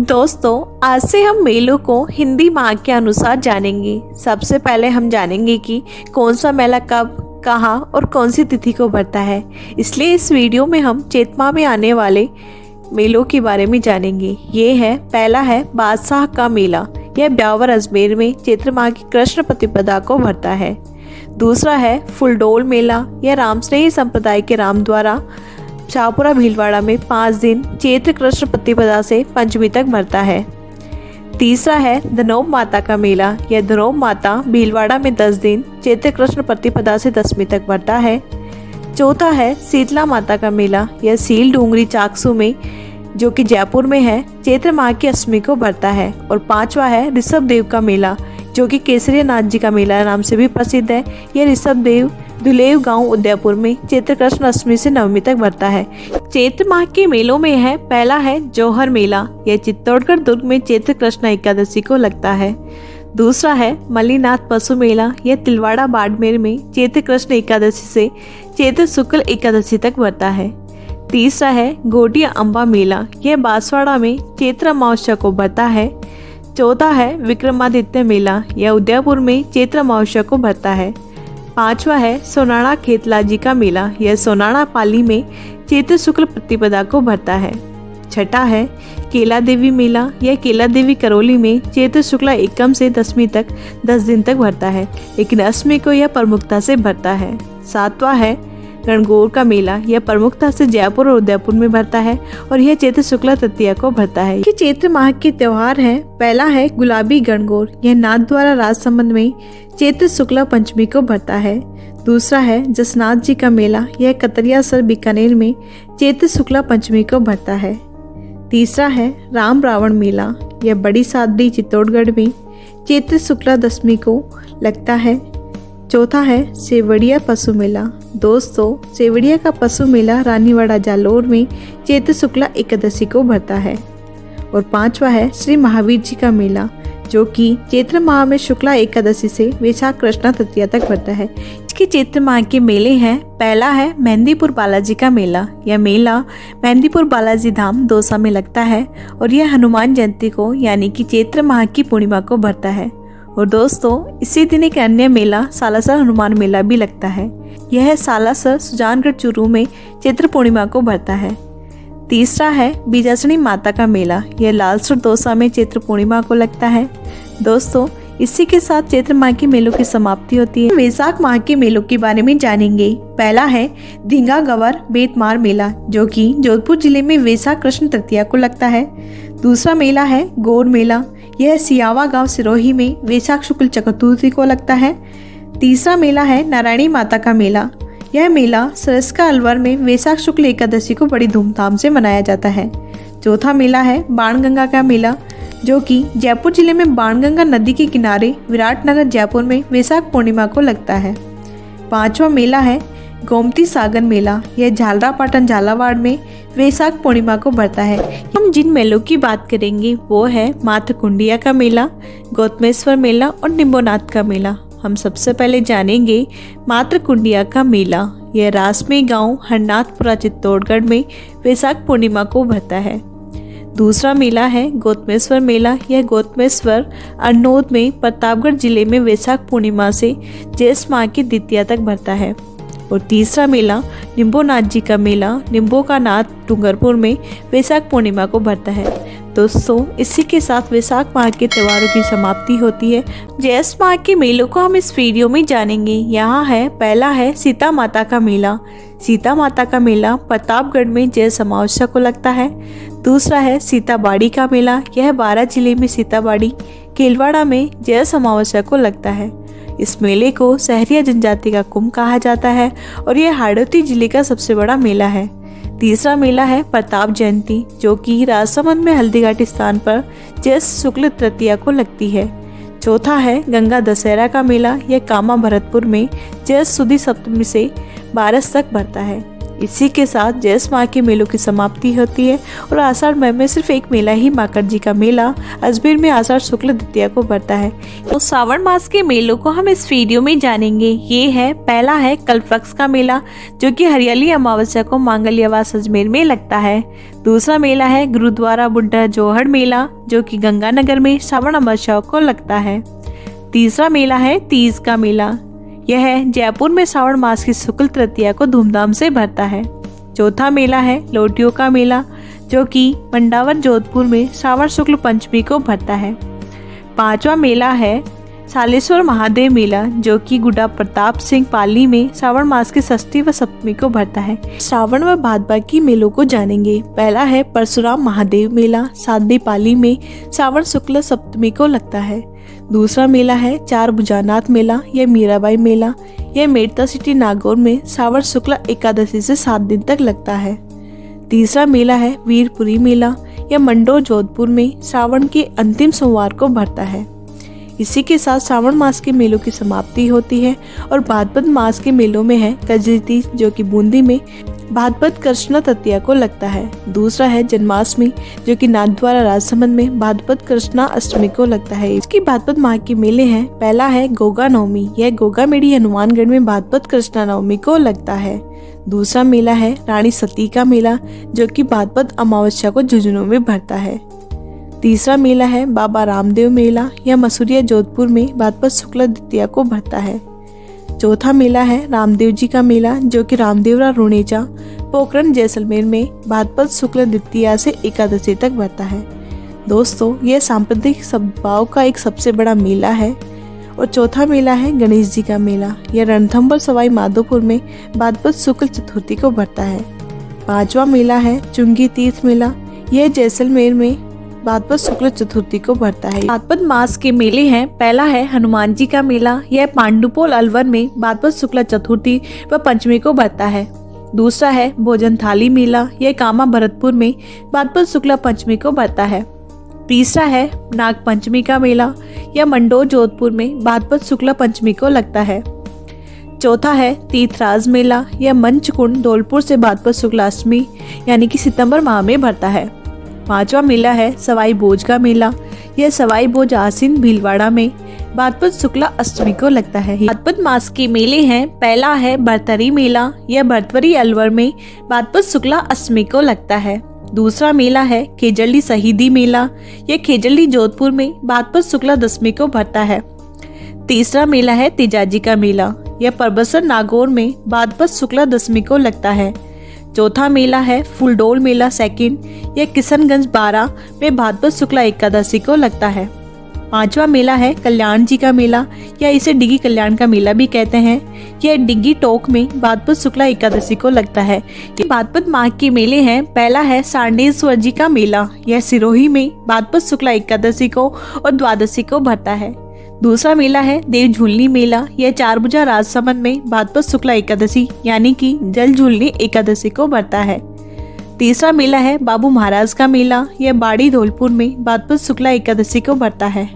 दोस्तों, आज से हम मेलों को हिंदी माह के अनुसार जानेंगे। सबसे पहले हम जानेंगे कि कौन सा मेला कब, कहाँ और कौन सी तिथि को भरता है। इसलिए इस वीडियो में हम चैत माह में आने वाले मेलों के बारे में जानेंगे। पहला है बादशाह का मेला। यह ब्यावर अजमेर में चैत्र माह की कृष्ण प्रतिपदा को भरता है। दूसरा है फुलडोल मेला। यह रामस्नेही संप्रदाय के राम द्वारा शाहपुरा भीलवाड़ा में 5 दिन चैत्र कृष्ण प्रतिपदा से पंचमी तक भरता है। तीसरा है धनोब माता का मेला। यह धनोब माता भीलवाड़ा में 10 दिन चैत्र कृष्ण प्रतिपदा से दशमी तक भरता है। चौथा है शीतला माता का मेला। यह सील डूंगरी चाकसू में, जो कि जयपुर में है, चैत्र माह की अष्टमी को भरता है। और पांचवा है ऋषभ देव का मेला, जो कि केसरिया नाथ जी का मेला नाम से भी प्रसिद्ध है। यह ऋषभ देव दुलेव गांव उदयपुर में चैत्र कृष्ण अष्टमी से नवमी तक भरता है। चैत्र माह के मेलों में है, पहला है जौहर मेला। यह चित्तौड़गढ़ दुर्ग में चैत्र कृष्ण एकादशी को लगता है। दूसरा है मल्लीनाथ पशु मेला। यह तिलवाड़ा बाड़मेर में चैत्र कृष्ण एकादशी से चैत्र शुक्ल एकादशी तक भरता है। तीसरा है गोटिया अम्बा मेला। यह बांसवाड़ा में चैत्र अमावस्या को भरता है। चौथा है विक्रमादित्य मेला। यह उदयपुर में चैत्र अमावस्या को भरता है। पांचवा है सोनाड़ा खेतलाजी का मेला। यह सोनाड़ा पाली में चैत्र शुक्ल प्रतिपदा को भरता है। छठा है केला देवी मेला। यह केला देवी करौली में चैत्र शुक्ला एकम से दशमी तक 10 दिन तक भरता है, लेकिन अष्टमी को यह प्रमुखता से भरता है। सातवां है गणगौर का मेला। यह प्रमुखता से जयपुर और उदयपुर में भरता है और यह चैत्र शुक्ला तृतीया को भरता है। ये चैत्र माह के त्योहार हैं। पहला है गुलाबी गणगौर। यह नाथ द्वारा राजसमंद में चैत्र शुक्ला पंचमी को भरता है। दूसरा है जसनाथ जी का मेला। यह कतरियासर बीकानेर में चैत्र शुक्ला पंचमी को भरता है। तीसरा है राम रावण मेला। यह बड़ी सादड़ी चित्तौड़गढ़ में चैत्र शुक्ला दशमी को लगता है। चौथा है सेवड़िया पशु मेला। दोस्तों, सेवड़िया का पशु मेला रानीवाड़ा जालोर में चैत्र शुक्ला एकादशी को भरता है। और पांचवा है श्री महावीर जी का मेला, जो कि चैत्र माह में शुक्ला एकादशी से वैशाख कृष्णा तृतीया तक भरता है। इसके चैत्र माह के मेले हैं। पहला है मेहंदीपुर बालाजी का मेला। यह मेला मेहंदीपुर बालाजी धाम दौसा में लगता है और यह हनुमान जयंती को यानी कि चैत्र माह की पूर्णिमा को भरता है। और दोस्तों, इसी दिन एक अन्य मेला सालासर हनुमान मेला भी लगता है। यह सालासर सुजानगढ़ चूरू में चैत्र पूर्णिमा को भरता है। तीसरा है बीजासनी माता का मेला। यह लालसर दौसा में चैत्र पूर्णिमा को लगता है। दोस्तों, इसी के साथ चैत्र माह के मेलों की समाप्ति होती है। वैशाख माह के मेलों के बारे में जानेंगे। पहला है धींगा गवर बेतमार मेला, जो कि जोधपुर जिले में वैशाख कृष्ण तृतीया को लगता है। दूसरा मेला है गौर मेला। यह सियावा गांव सिरोही में वैशाख शुक्ल चतुर्थी को लगता है। तीसरा मेला है नारायणी माता का मेला। यह मेला सरस्का अलवर में वैशाख शुक्ल एकादशी को बड़ी धूमधाम से मनाया जाता है। चौथा मेला है बाणगंगा का मेला, जो कि जयपुर जिले में बाणगंगा नदी के किनारे विराटनगर जयपुर में वैशाख पूर्णिमा को लगता है। पांचवा मेला है गोमती सागर मेला। यह झालरापाटन झालावाड़ में वैशाख पूर्णिमा को भरता है। हम जिन मेलों की बात करेंगे वो है माथकुंडिया का मेला, गौतमेश्वर मेला और निम्बोनाथ का मेला। हम सबसे पहले जानेंगे मातृकुंडिया का मेला। यह रासमे गांव हरनाथपुरा चित्तौड़गढ़ में वैशाख पूर्णिमा को भरता है। दूसरा मेला है गौतमेश्वर मेला। यह गौतमेश्वर अरनोद में प्रतापगढ़ जिले में वैशाख पूर्णिमा से ज्येष्ठ माह की द्वितीया तक भरता है। और तीसरा मेला निम्बोनाथ जी का मेला निम्बो का नाथ डूंगरपुर में वैशाख पूर्णिमा को भरता है। दोस्तों, इसी के साथ वैशाख माह के त्योहारों की समाप्ति होती है। ज्येष्ठ माह के मेलों को हम इस वीडियो में जानेंगे। यहाँ है पहला है सीता माता का मेला। सीता माता का मेला प्रतापगढ़ में ज्येष्ठ अमावस्या को लगता है। दूसरा है सीताबाड़ी का मेला। यह 12 जिले में सीताबाड़ी केलवाड़ा में ज्येष्ठ अमावस्या को लगता है। इस मेले को सहरिया जनजाति का कुंभ कहा जाता है और यह हाड़ौती जिले का सबसे बड़ा मेला है। तीसरा मेला है प्रताप जयंती, जो कि राजसमंद में हल्दीघाटी स्थान पर ज्येष्ठ शुक्ल तृतीया को लगती है। चौथा है गंगा दशहरा का मेला। यह कामा भरतपुर में ज्येष्ठ सुदी सप्तमी से 12 तक भरता है। इसी के साथ ज्येष्ठ माह के मेलों की समाप्ति होती है और आषाढ़ माह में सिर्फ एक मेला ही माकड़ जी का मेला अजमेर में आषाढ़ शुक्ल द्वितीया को पड़ता है। तो श्रावण मास के मेलों को हम इस वीडियो में जानेंगे। ये है, पहला है कल्पवृक्ष का मेला जो कि हरियाली अमावस्या को मांगल्यावास अजमेर में लगता है। दूसरा मेला है गुरुद्वारा बुड्ढा जोहड़ मेला जो कि गंगानगर में श्रावण अमावस्या को लगता है। तीसरा मेला है तीज का मेला, यह जयपुर में श्रावण मास की शुक्ल तृतीया को धूमधाम से भरता है। चौथा मेला है लोटियों का मेला जो कि मंडावर जोधपुर में श्रावण शुक्ल पंचमी को भरता है। पांचवा मेला है सालेश्वर महादेव मेला जो कि गुड्डा प्रताप सिंह पाली में श्रावण मास की षष्ठी व सप्तमी को भरता है। श्रावण व भाद्रपद की मेलों को जानेंगे। पहला है परशुराम महादेव मेला सादे पाली में श्रावण शुक्ल सप्तमी को लगता है। दूसरा मेला है चार भुजानाथ मेला या मीराबाई मेला, यह मेड़ता सिटी नागौर में श्रावण शुक्ल एकादशी से 7 दिन तक लगता है। तीसरा मेला है वीरपुरी मेला, यह मंडोर जोधपुर में श्रावण के अंतिम सोमवार को भरता है। इसी के साथ श्रावण मास के मेलों की समाप्ति होती है और भाद्रपद मास के मेलों में है कजरी जो कि बूंदी में भाद्रपद कृष्ण तृतीया को लगता है। दूसरा है जन्माष्टमी जो कि नाथद्वारा राजसमंद में भाद्रपद कृष्णा अष्टमी को लगता है। इसकी भाद्रपद माह के मेले हैं। पहला है गोगा नवमी, यह गोगामेड़ी हनुमानगढ़ में भाद्रपद कृष्णा नवमी को लगता है। दूसरा मेला है रानी सती का मेला जो कि भाद्रपद अमावस्या को झुंझुनू में भरता है। तीसरा मेला है बाबा रामदेव मेला, यह मसूरिया जोधपुर में भाद्रपद शुक्ल द्वितीया को भरता है। चौथा मेला है रामदेव जी का मेला जो कि रामदेवरा रुणेचा पोखरण जैसलमेर में भाद्रपद शुक्ल द्वितीया से एकादशी तक भरता है। दोस्तों, यह सांप्रदायिक सद्भाव का एक सबसे बड़ा मेला है। और चौथा मेला है गणेश जी का मेला, यह रणथंभौर सवाई माधोपुर में भाद्रपद शुक्ल चतुर्थी को भरता है। पांचवा मेला है चुंगी तीर्थ मेला, यह जैसलमेर में भाद्रपद शुक्ल चतुर्थी को भरता है। भाद्रपद मास के मेले हैं। पहला है हनुमान जी का मेला, यह पांडुपोल अलवर में भाद्रपद शुक्ल चतुर्थी व पंचमी को भरता है। दूसरा है भोजन थाली मेला, यह कामा भरतपुर में भाद्रपद शुक्ल पंचमी को भरता है। तीसरा है नाग पंचमी का मेला, यह मंडोर जोधपुर में भाद्रपद शुक्ल पंचमी को लगता है। चौथा है तीर्थराज मेला, यह मंचकुंड धौलपुर से भाद्रपद शुक्लाष्टमी यानी कि सितंबर माह में भरता है। पांचवा मेला है सवाई भोज का मेला, यह सवाई भोज आसीन भीलवाड़ा में भाद्रपद शुक्ला अष्टमी को लगता है। भाद्रपद मास के मेले हैं। पहला है भरतरी मेला, यह भरतरी अलवर में भाद्रपद शुक्ला अष्टमी को लगता है। दूसरा मेला है खेजड़ी शहीदी मेला, यह खेजड़ी जोधपुर में भाद्रपद शुक्ला दशमी को भरता है। तीसरा मेला है तेजाजी का मेला, यह परबसर नागौर में भाद्रपद शुक्ला दशमी को लगता है। चौथा मेला है फुलडोल मेला सेकंड, यह किशनगंज 12 में भाद्रपद शुक्ला एकादशी को लगता है। पांचवा मेला है कल्याण जी का मेला, या इसे डिग्गी कल्याण का मेला भी कहते हैं, यह डिग्गी टोक में भाद्रपद शुक्ला एकादशी को लगता है। ये भाद्रपद माह के मेले हैं। पहला है सांडेश्वर जी का मेला, यह सिरोही में भाद्रपद शुक्ला एकादशी को और द्वादशी को भरता है। दूसरा मेला है देव झूलनी मेला, यह चारभुजा राजसमंद में भाद्रपद शुक्ला एकादशी यानी कि जल झूलनी एकादशी को भरता है। तीसरा मेला है बाबू महाराज का मेला, यह बाड़ी धौलपुर में भाद्रपद शुक्ला एकादशी को भरता है।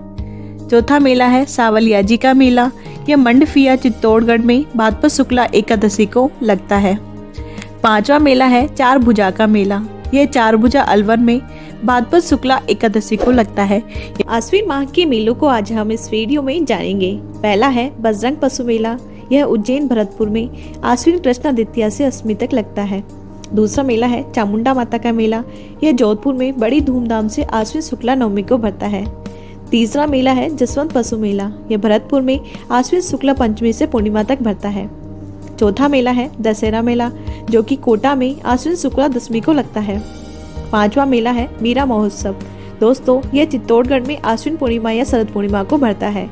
चौथा मेला है सावलिया जी का मेला, यह मंडफिया चित्तौड़गढ़ में भाद्रपद शुक्ला एकादशी को लगता है। पांचवा मेला है चार भुजा का मेला, यह चारभुजा अलवर में भाद्रपद शुक्ला एकादशी को लगता है। आश्विन माह के मेलों को आज हम इस वीडियो में जानेंगे। पहला है बजरंग पशु मेला, यह उज्जैन भरतपुर में आश्विन कृष्णा द्वितीया से अष्टमी तक लगता है। दूसरा मेला है चामुंडा माता का मेला, यह जोधपुर में बड़ी धूमधाम से आश्विन शुक्ला नवमी को भरता है। तीसरा मेला है जसवंत पशु मेला, यह भरतपुर में आश्विन शुक्ला पंचमी से पूर्णिमा तक भरता है। चौथा मेला है दशहरा मेला जो कि कोटा में आश्विन शुक्ला दशमी को लगता है। पांचवा मेला है मीरा महोत्सव, दोस्तों यह चित्तौड़गढ़ में आश्विन पूर्णिमा या शरद पूर्णिमा को भरता है।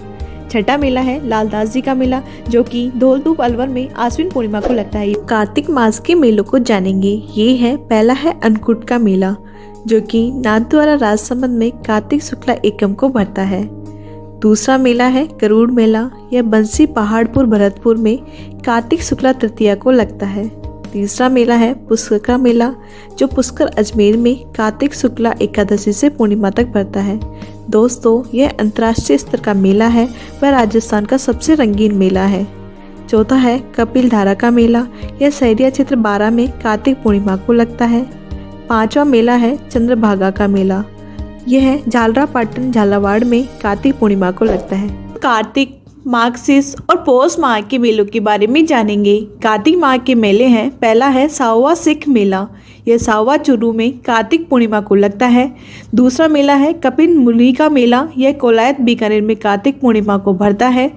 छठा मेला है लालदास जी का मेला जो कि धौलधूप अलवर में आश्विन पूर्णिमा को लगता है। कार्तिक मास के मेलों को जानेंगे। ये है पहला है अन्नकूट का मेला जो कि नाथद्वारा राजसमंद में कार्तिक शुक्ला एकम को भरता है। दूसरा मेला है गरुड़ मेला, यह बंसी पहाड़पुर भरतपुर में कार्तिक शुक्ला तृतीया को लगता है। तीसरा मेला है पुष्कर का मेला जो पुष्कर अजमेर में कार्तिक शुक्ला एकादशी से पूर्णिमा तक भरता है। दोस्तों यह अंतर्राष्ट्रीय स्तर का मेला है वह राजस्थान का सबसे रंगीन मेला है। चौथा है कपिल धारा का मेला, यह सहरिया क्षेत्र 12 में कार्तिक पूर्णिमा को लगता है। पांचवा मेला है चंद्रभागा का मेला, यह झालरापाटन झालावाड़ में कार्तिक पूर्णिमा को लगता है। कार्तिक, मार्गशीर्ष और पौष माह के मेलों के बारे में जानेंगे। कार्तिक माह के मेले हैं, पहला है सावा सिख मेला, यह सावा चूरू में कार्तिक पूर्णिमा को लगता है। दूसरा मेला है कपिल मुनि का मेला, यह कोलायत बीकानेर में कार्तिक पूर्णिमा को भरता है।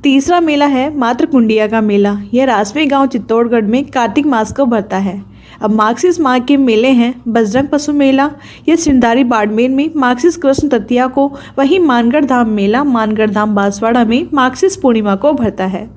तीसरा मेला है मातृकुंडिया का मेला, यह रासवे गांव चित्तौड़गढ़ में कार्तिक मास को भरता है। अब मार्गशीर्ष माह के मेले हैं बजरंग पशु मेला, यह सिंधारी बाड़मेर में मार्गशीर्ष कृष्ण तृतीया को, वहीं मानगढ़ धाम मेला मानगढ़ धाम बांसवाड़ा में मार्गशीर्ष पूर्णिमा को भरता है।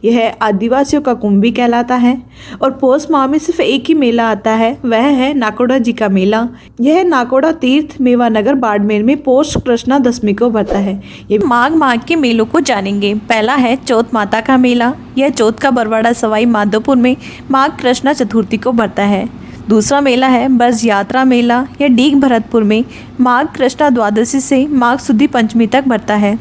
यह आदिवासियों का कुंभ भी कहलाता है। और पौष माह में सिर्फ एक ही मेला आता है, वह है नाकोड़ा जी का मेला, यह नाकोड़ा तीर्थ मेवानगर बाड़मेर में पौष कृष्णा दशमी को भरता है। ये माघ माह के मेलों को जानेंगे। पहला है चौथ माता का मेला, यह चौथ का बरवाड़ा सवाई माधोपुर में माघ कृष्णा चतुर्थी को भरता है। दूसरा मेला है ब्रज यात्रा मेला, यह डीग भरतपुर में माघ कृष्णा द्वादशी से माघ शुद्धि पंचमी तक भरता है।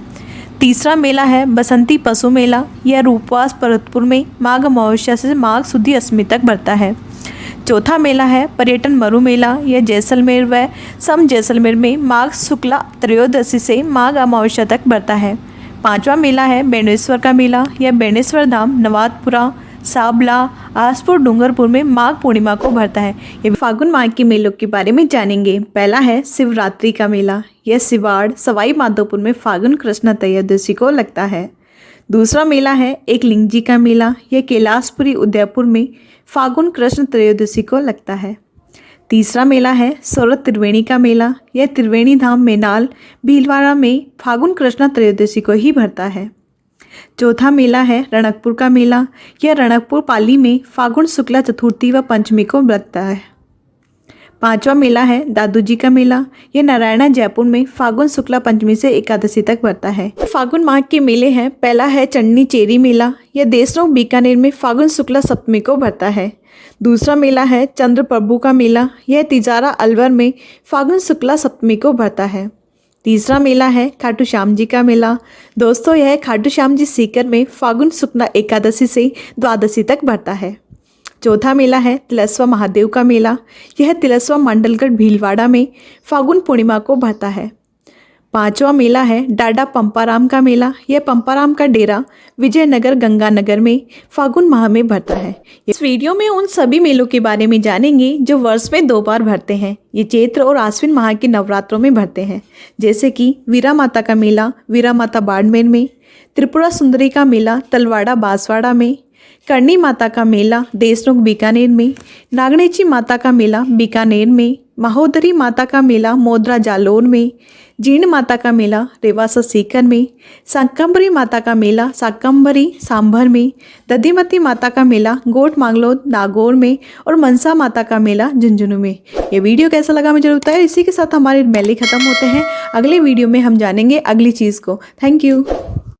तीसरा मेला है बसंती पशु मेला, यह रूपवास भरतपुर में माघ अमावस्या से माघ शुद्धि अष्टमी तक भरता है। चौथा मेला है पर्यटन मरु मेला, यह जैसलमेर व सम जैसलमेर में माघ शुक्ला त्रयोदशी से माघ अमावस्या तक भरता है। पांचवा मेला है बेणेश्वर का मेला, यह बेणेश्वर धाम नवादपुरा साबला आसपुर डूंगरपुर में माघ पूर्णिमा को भरता है। ये फागुन माह के मेलों के बारे में जानेंगे। पहला है शिवरात्रि का मेला, यह सिवाड़ सवाई माधोपुर में फागुन कृष्ण त्रयोदशी को लगता है। दूसरा मेला है एक लिंग जी का मेला, यह कैलाशपुरी उदयपुर में फागुन कृष्ण त्रयोदशी को लगता है। तीसरा मेला है सोरठ त्रिवेणी का मेला, यह त्रिवेणी धाम मेनाल भीलवाड़ा में फागुन कृष्ण त्रयोदशी को ही भरता है। चौथा मेला है रणकपुर का मेला, यह रणकपुर पाली में फागुन शुक्ला चतुर्थी व पंचमी को लगता है। पांचवा मेला है दादू जी का मेला, यह नारायणा जयपुर में फागुन शुक्ला पंचमी से एकादशी तक भरता है। फागुन माह के मेले हैं, पहला है चन्नी चेरी मेला, यह देशनोक बीकानेर में फागुन शुक्ला सप्तमी को भरता है। दूसरा मेला है चंद्र प्रभु का मेला, यह तिजारा अलवर में फागुन शुक्ला सप्तमी को भरता है। तीसरा मेला है खाटू श्याम जी का मेला, दोस्तों यह खाटू श्याम जी सीकर में फागुन शुक्ला एकादशी से द्वादशी तक भरता है। चौथा मेला है तिलस्वा महादेव का मेला, यह तिलस्वा मंडलगढ़ भीलवाड़ा में फागुन पूर्णिमा को भरता है। पांचवा मेला है डाडा पंपाराम का मेला, यह पंपाराम का डेरा विजयनगर गंगानगर में फागुन माह में भरता है। इस वीडियो में उन सभी मेलों के बारे में जानेंगे जो वर्ष में 2 बार भरते हैं। ये चैत्र और आश्विन माह के नवरात्रों में भरते हैं, जैसे कि वीरा माता का मेला वीरा माता बाड़मेर में, त्रिपुरा सुंदरी का मेला तलवाड़ा बांसवाड़ा में, करणी माता का मेला देशनोक बीकानेर में, नागणेची माता का मेला बीकानेर में, महोदरी माता का मेला मोदरा जालोर में, जीर्ण माता का मेला रेवासा सीकर में, शाकंभरी माता का मेला शाकंभरी सांभर में, दधिमती माता का मेला गोट मांगलोद नागौर में और मनसा माता का मेला झुंझुनू में। ये वीडियो कैसा लगा मुझे जरूर बताएं। इसी के साथ हमारे मेले खत्म होते हैं। अगले वीडियो में हम जानेंगे अगली चीज़ को। Thank you.